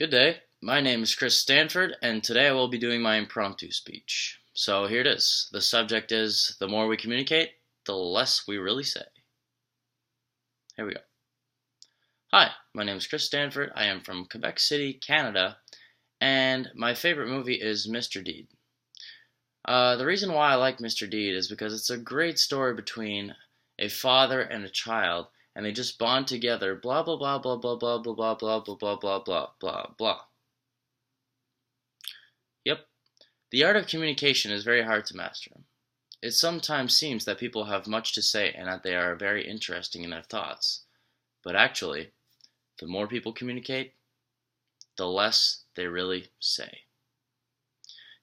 Good day. My name is Chris Stanford, and today I will be doing my impromptu speech. So here it is. The subject is the more we communicate, the less we really say. Here we go. Hi, my name is Chris Stanford. I am from Quebec City, Canada, and my favorite movie is Mr. Deed. The reason why I like Mr. Deed is because it's a great story between a father and a child, and they just bond together, blah blah blah blah blah blah blah blah blah blah blah blah blah blah blah. Yep, the art of communication is very hard to master. It sometimes seems that people have much to say and that they are very interesting in their thoughts. But actually, the more people communicate, the less they really say.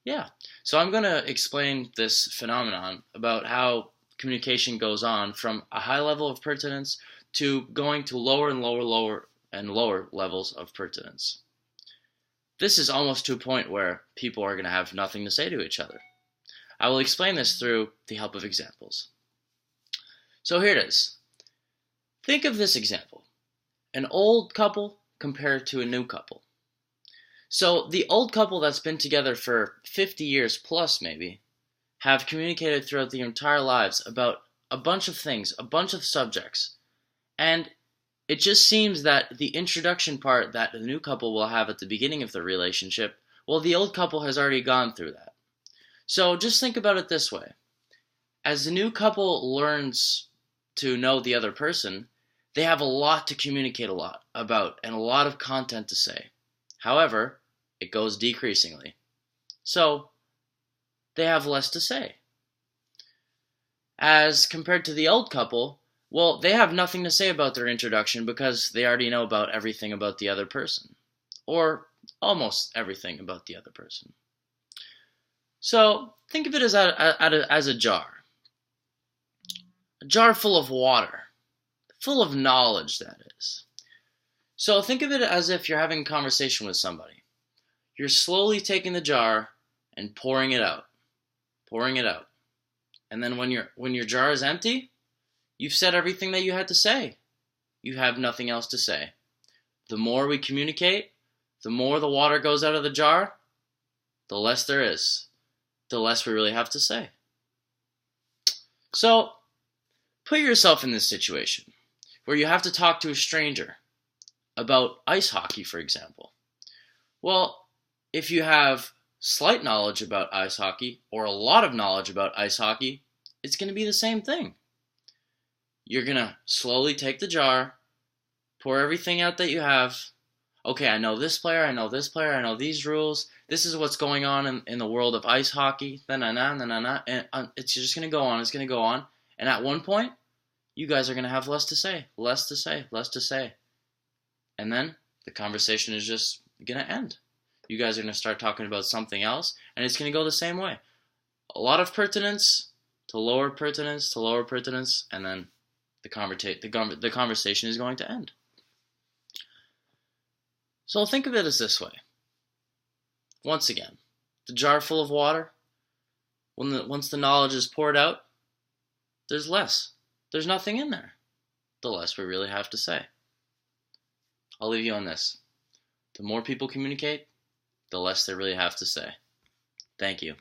Yeah, so I'm going to explain this phenomenon about how communication goes on from a high level of pertinence to going to lower and lower levels of pertinence. This is almost to a point where people are going to have nothing to say to each other. I will explain this through the help of examples. So here it is. Think of this example. An old couple compared to a new couple. So the old couple that's been together for 50 years plus maybe have communicated throughout their entire lives about a bunch of things, a bunch of subjects. And it just seems that the introduction part that the new couple will have at the beginning of the relationship, well, the old couple has already gone through that. So just think about it this way. As the new couple learns to know the other person, they have a lot to communicate a lot about and a lot of content to say. However, it goes decreasingly. So, they have less to say. As compared to the old couple, well, they have nothing to say about their introduction because they already know about everything about the other person. Or almost everything about the other person. So, think of it as a jar. A jar full of water. Full of knowledge, that is. So, think of it as if you're having a conversation with somebody. You're slowly taking the jar and pouring it out. Pouring it out. And then when your jar is empty, you've said everything that you had to say. You have nothing else to say. The more we communicate, the more the water goes out of the jar, the less there is. The less we really have to say. So, put yourself in this situation where you have to talk to a stranger about ice hockey, for example. Well, if you have slight knowledge about ice hockey or a lot of knowledge about ice hockey, it's going to be the same thing. You're going to slowly take the jar, pour everything out that you have. Okay, I know this player, I know this player, I know these rules. This is what's going on in the world of ice hockey. And it's just going to go on, it's going to go on. And at one point, you guys are going to have less to say. And then the conversation is just going to end. You guys are going to start talking about something else, and it's going to go the same way. A lot of pertinence to lower pertinence to lower pertinence, and then the conversation is going to end. So think of it as this way. Once again, the jar full of water, once the knowledge is poured out, there's less. There's nothing in there. The less we really have to say. I'll leave you on this. The more people communicate, the less they really have to say. Thank you.